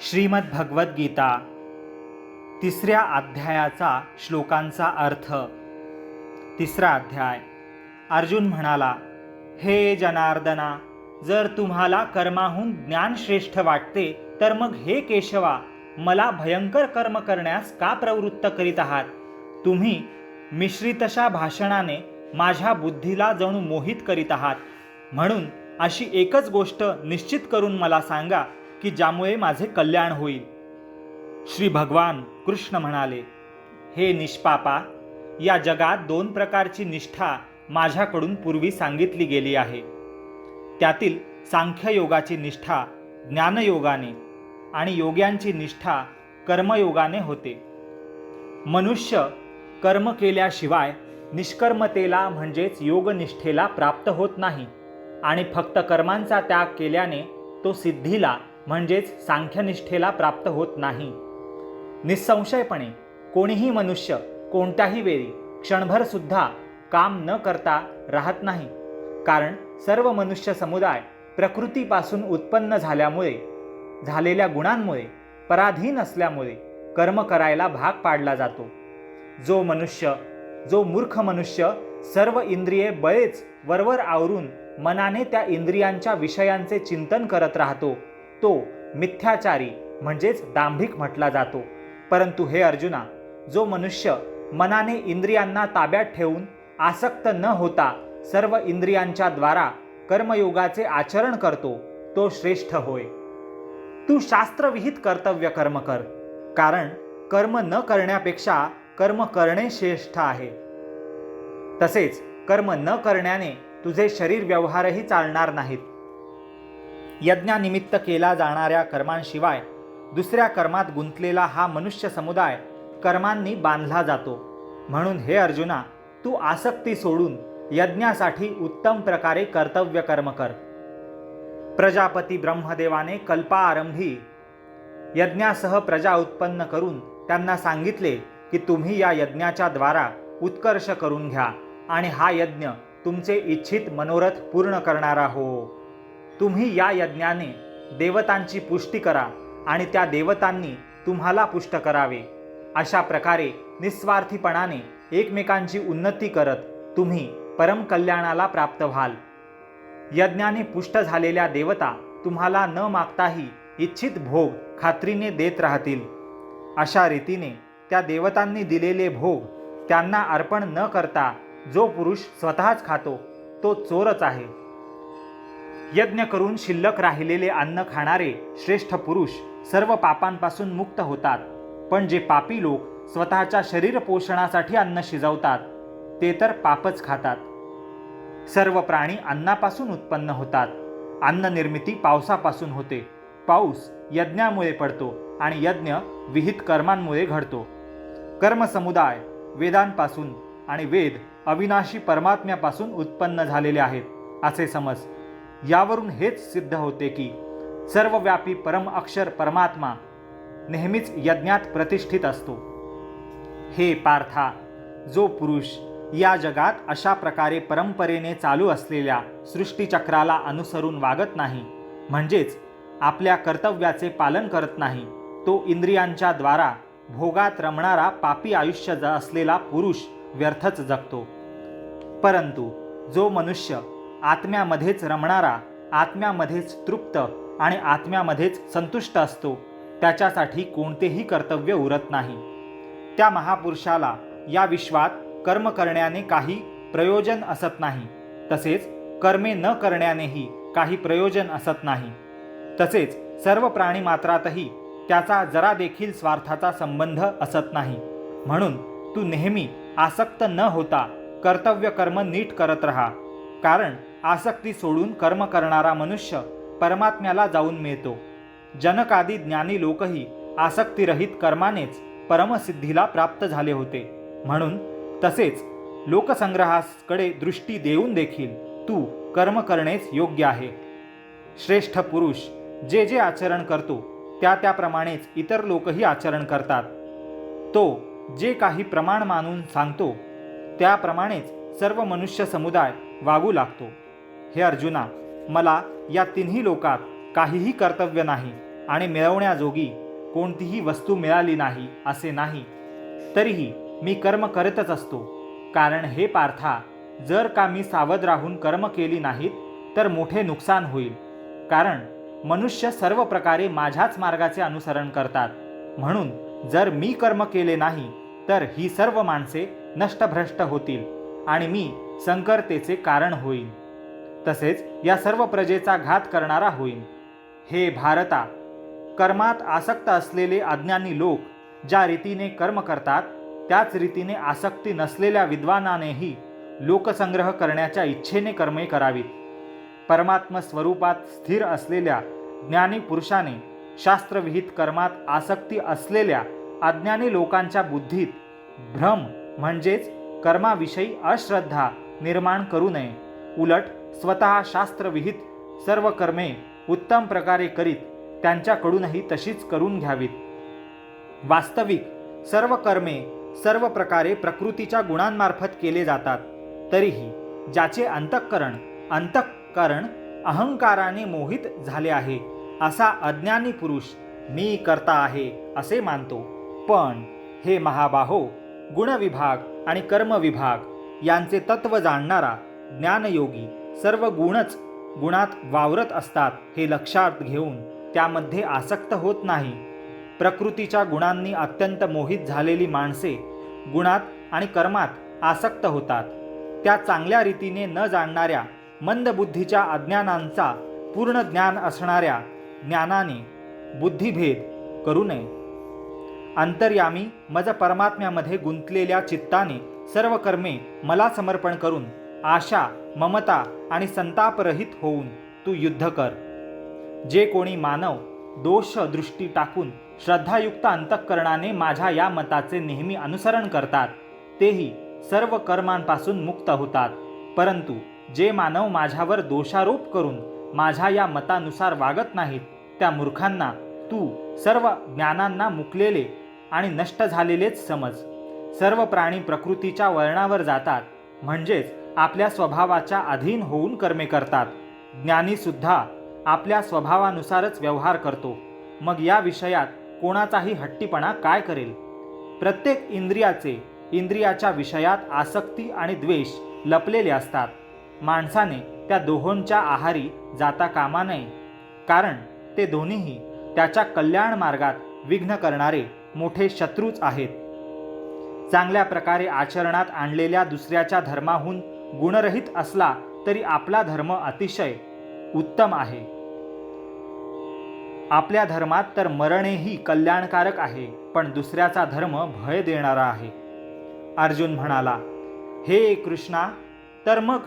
श्रीमद् भगवद्गीता तिसऱ्या अध्यायाचा श्लोकांचा अर्थ. तिसरा अध्याय. अर्जुन म्हणाला, हे जनार्दना, जर तुम्हाला कर्माहून ज्ञान श्रेष्ठ वाटते तर मग हे केशवा, मला भयंकर कर्म करण्यास का प्रवृत्त करीत आहात? तुम्ही मिश्रितशा भाषणाने माझ्या बुद्धीला जणू मोहित करीत आहात. म्हणून अशी एकच गोष्ट निश्चित करून मला सांगा की ज्यामुळे माझे कल्याण होईल. श्री भगवान कृष्ण म्हणाले, हे निष्पापा, या जगात दोन प्रकारची निष्ठा माझ्याकडून पूर्वी सांगितली गेली आहे. त्यातील सांख्ययोगाची निष्ठा ज्ञानयोगाने आणि योग्यांची निष्ठा कर्मयोगाने होते. मनुष्य कर्म केल्याशिवाय निष्कर्मतेला म्हणजेच योगनिष्ठेला प्राप्त होत नाही आणि फक्त कर्मांचा त्याग केल्याने तो सिद्धीला म्हणजेच सांख्यनिष्ठेला प्राप्त होत नाही. निस्संशयपणे कोणीही मनुष्य कोणत्याही वेळी क्षणभर सुद्धा काम न करता राहत नाही, कारण सर्व मनुष्य समुदाय प्रकृतीपासून उत्पन्न झालेल्या गुणांमुळे पराधीन असल्यामुळे कर्म करायला भाग पाडला जातो. जो मूर्ख मनुष्य सर्व इंद्रिये बळेच वरवर आवरून मनाने त्या इंद्रियांच्या विषयांचे चिंतन करत राहतो, तो मिथ्याचारी म्हणजेच दांभिक म्हटला जातो. परंतु हे अर्जुना, जो मनुष्य मनाने इंद्रियांना ताब्यात ठेवून आसक्त न होता सर्व इंद्रियांच्या द्वारा कर्मयोगाचे आचरण करतो, तो श्रेष्ठ होय. तू शास्त्रविहित कर्तव्य कर्म कर, कारण कर्म न करण्यापेक्षा कर्म करणे श्रेष्ठ आहे. तसेच कर्म न करण्याने तुझे शरीर व्यवहारही चालणार नाहीत. यज्ञानिमित्त केला जाणाऱ्या कर्मांशिवाय दुसऱ्या कर्मात गुंतलेला हा मनुष्य समुदाय कर्मांनी बांधला जातो. म्हणून हे अर्जुना, तू आसक्ती सोडून यज्ञासाठी उत्तम प्रकारे कर्तव्य कर्म कर. प्रजापती ब्रह्मदेवाने कल्पारंभी यज्ञासह प्रजा उत्पन्न करून त्यांना सांगितले की तुम्ही या यज्ञाच्या द्वारा उत्कर्ष करून घ्या आणि हा यज्ञ तुमचे इच्छित मनोरथ पूर्ण करणारा हो. तुम्ही या यज्ञाने देवतांची पुष्टी करा आणि त्या देवतांनी तुम्हाला पुष्ट करावे. अशा प्रकारे निस्वार्थीपणाने एकमेकांची उन्नती करत तुम्ही परम कल्याणाला प्राप्त व्हाल. यज्ञाने पुष्ट झालेल्या देवता तुम्हाला न मागताही इच्छित भोग खात्रीने देत राहतील. अशा रीतीने त्या देवतांनी दिलेले भोग त्यांना अर्पण न करता जो पुरुष स्वतःच खातो तो चोरच आहे. यज्ञ करून शिल्लक राहिलेले अन्न खाणारे श्रेष्ठ पुरुष सर्व पापांपासून मुक्त होतात. पण जे पापी लोक स्वतःच्या शरीर पोषणासाठी अन्न शिजवतात ते तर पापच खातात. सर्व प्राणी अन्नापासून उत्पन्न होतात. अन्न निर्मिती पावसापासून होते. पाऊस यज्ञामुळे पडतो आणि यज्ञ विहित कर्मांमुळे घडतो. कर्मसमुदाय वेदांपासून आणि वेद अविनाशी परमात्म्यापासून उत्पन्न झालेले आहेत असे समज. यावरून हेच सिद्ध होते की सर्वव्यापी परम अक्षर परमात्मा नेहमीच यज्ञात प्रतिष्ठित असतो. हे पार्था, जो पुरुष या जगात अशा प्रकारे परंपरेने चालू असलेल्या सृष्टीचक्राला अनुसरून वागत नाही, म्हणजेच आपल्या कर्तव्याचे पालन करत नाही, तो इंद्रियांच्या द्वारा भोगात रमणारा पापी आयुष्य असलेला पुरुष व्यर्थच जगतो. परंतु जो मनुष्य आत्म्यामध्येच रमणारा, आत्म्यामध्येच तृप्त आणि आत्म्यामध्येच संतुष्ट असतो, त्याच्यासाठी कोणतेही कर्तव्य उरत नाही. त्या महापुरुषाला या विश्वात कर्म करण्याने काही प्रयोजन असत नाही, तसेच कर्मे न करण्यानेही काही प्रयोजन असत नाही. तसेच सर्व प्राणी मात्रातही त्याचा जरा देखील स्वार्थाचा संबंध असत नाही. म्हणून तू नेहमी आसक्त न होता कर्तव्य कर्म नीट करत राहा, कारण आसक्ती सोडून कर्म करणारा मनुष्य परमात्म्याला जाऊन मिळतो. जनकादी ज्ञानी लोकही आसक्तिरहित कर्मानेच परमसिद्धीला प्राप्त झाले होते. म्हणून तसेच लोकसंग्रहाकडे दृष्टी देऊन देखील तू कर्म करणेच योग्य आहे. श्रेष्ठ पुरुष जे आचरण करतो त्याप्रमाणेच इतर लोकही आचरण करतात. तो जे काही प्रमाण मानून सांगतो त्याप्रमाणेच सर्व मनुष्य समुदाय वागू लागतो. हे अर्जुना, मला या तिन्ही लोकात काहीही कर्तव्य नाही, आणि मिळवण्याजोगी कोणतीही वस्तू मिळाली नाही असे नाही, तरीही मी कर्म करतच असतो. कारण हे पार्था, जर का मी सावध राहून कर्म केली नाहीत तर मोठे नुकसान होईल. कारण मनुष्य सर्व प्रकारे माझ्याच मार्गाचे अनुसरण करतात. म्हणून जर मी कर्म केले नाही तर ही सर्व माणसे नष्टभ्रष्ट होतील आणि मी संकर्तेचे कारण होईन. तसेच या सर्व प्रजेचा घात करणारा होईन. हे भारता, कर्मात आसक्त असलेले अज्ञानी लोक ज्या रीतीने कर्म करतात त्याच रीतीने आसक्ती नसलेल्या विद्वानानेही लोकसंग्रह करण्याच्या इच्छेने कर्मे करावीत. परमात्म स्वरूपात स्थिर असलेल्या ज्ञानी पुरुषाने शास्त्रविहित कर्मात आसक्ती असलेल्या अज्ञानी लोकांच्या बुद्धीत भ्रम म्हणजेच कर्माविषयी अश्रद्धा निर्माण करू नये. उलट स्वतः शास्त्रविहित सर्व कर्मे उत्तम प्रकारे करीत त्यांच्याकडूनही तशीच करून घ्यावीत. वास्तविक सर्व कर्मे सर्व प्रकारे प्रकृतीच्या गुणांमार्फत केले जातात. तरीही ज्याचे अंतःकरण अहंकाराने मोहित झाले आहे असा अज्ञानी पुरुष मी कर्ता आहे असे मानतो. पण हे महाबाहो, गुणविभाग आणि कर्मविभाग यांचे तत्व जाणणारा ज्ञानयोगी सर्व गुणच गुणात वावरत असतात हे लक्षात घेऊन त्यामध्ये आसक्त होत नाही. प्रकृतीच्या गुणांनी अत्यंत मोहित झालेली माणसे गुणात आणि कर्मात आसक्त होतात. त्या चांगल्या रीतीने न जाणणाऱ्या मंदबुद्धीच्या अज्ञानांचा पूर्ण ज्ञान असणाऱ्या ज्ञानाने बुद्धिभेद करू नये. अंतर्यामी मज परमात्म्यामध्ये गुंतलेल्या चित्ताने सर्व कर्मे मला समर्पण करून आशा, ममता आणि संतापरहित होऊन तू युद्ध कर. जे कोणी मानव दोष दृष्टी टाकून श्रद्धायुक्त अंतःकरणाने माझ्या या मताचे नेहमी अनुसरण करतात तेही सर्व कर्मांपासून मुक्त होतात. परंतु जे मानव माझ्यावर दोषारोप करून माझ्या या मतानुसार वागत नाहीत त्या मूर्खांना तू सर्व ज्ञानांना मुकलेले आणि नष्ट झालेलेच समज. सर्व प्राणी प्रकृतीच्या वळणावर जातात म्हणजेच आपल्या स्वभावाच्या अधीन होऊन कर्मे करतात. ज्ञानीसुद्धा आपल्या स्वभावानुसारच व्यवहार करतो. मग या विषयात कोणाचाही हट्टीपणा काय करेल? प्रत्येक इंद्रियाच्या विषयात आसक्ती आणि द्वेष लपलेले असतात. माणसाने त्या दोहोंच्या आहारी जाता कामा नये, कारण ते दोन्हीही त्याच्या कल्याण मार्गात विघ्न करणारे मोठे शत्रूच आहेत. चांगल्या प्रकारे आचरणात आणलेल्या दुसऱ्याच्या धर्माहून गुणरहित असला तरी आपला धर्म अतिशय उत्तम आहे. आपल्या धर्मात तर मरणेही कल्याणकारक आहे, पण दुसऱ्याचा धर्म भय देणारा आहे. अर्जुन म्हणाला, हे कृष्णा, तर मग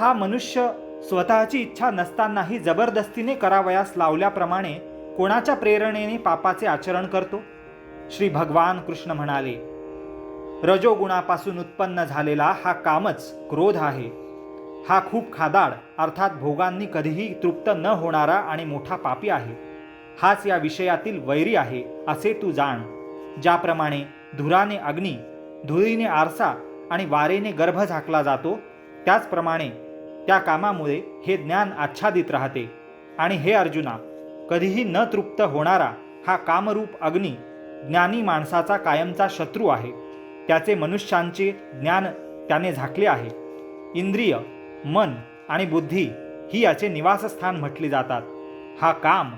हा मनुष्य स्वतःची इच्छा नसतानाही जबरदस्तीने करावयास लावल्याप्रमाणे कोणाच्या प्रेरणेने पापाचे आचरण करतो? श्री भगवान कृष्ण म्हणाले, रजोगुणापासून उत्पन्न झालेला हा कामच क्रोध आहे. हा खूप खादाड अर्थात भोगांनी कधीही तृप्त न होणारा आणि मोठा पापी आहे. हाच या विषयातील वैरी आहे असे तू जाण. ज्याप्रमाणे धुराने अग्नी, धुळीने आरसा आणि वारेने गर्भ झाकला जातो, त्याचप्रमाणे त्या कामामुळे हे ज्ञान आच्छादित राहते. आणि हे अर्जुना, कधीही न तृप्त होणारा हा कामरूप अग्नी ज्ञानी माणसाचा कायमचा शत्रू आहे. त्याचे मनुष्यांचे ज्ञान त्याने झाकले आहे. इंद्रिय, मन आणि बुद्धी ही याचे निवासस्थान म्हटली जातात. हा काम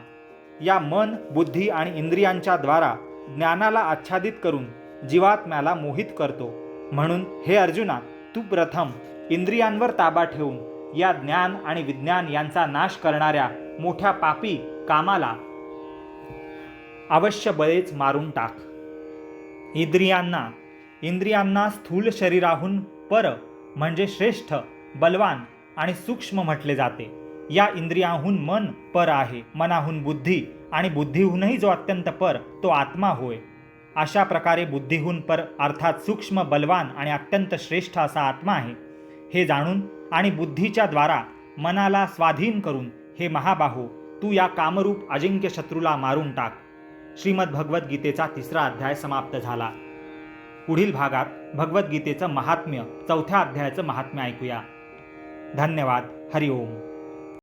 या मन, बुद्धी आणि इंद्रियांच्या द्वारा ज्ञानाला आच्छादित करून जीवात्म्याला मोहित करतो. म्हणून हे अर्जुना, तू प्रथम इंद्रियांवर ताबा ठेवून या ज्ञान आणि विज्ञान यांचा नाश करणाऱ्या मोठ्या पापी कामाला अवश्य बळेच मारून टाक. इंद्रियांना स्थूल शरीराहून पर म्हणजे श्रेष्ठ, बलवान आणि सूक्ष्म म्हटले जाते. या इंद्रियाहून मन पर आहे, मनाहून बुद्धी आणि बुद्धीहूनही जो अत्यंत पर तो आत्मा होय. अशा प्रकारे बुद्धीहून पर अर्थात सूक्ष्म, बलवान आणि अत्यंत श्रेष्ठ असा आत्मा आहे. हे जाणून आणि बुद्धीच्या द्वारा मनाला स्वाधीन करून हे महाबाहो, तू या कामरूप अजिंक्य शत्रूला मारून टाक. श्रीमद भगवद्गीतेचा 3रा अध्याय समाप्त झाला. पुढील भागात भगवद्गीतेचं महात्म्य 4थ्या अध्यायाचं महात्म्य ऐकूया. धन्यवाद. हरिओम.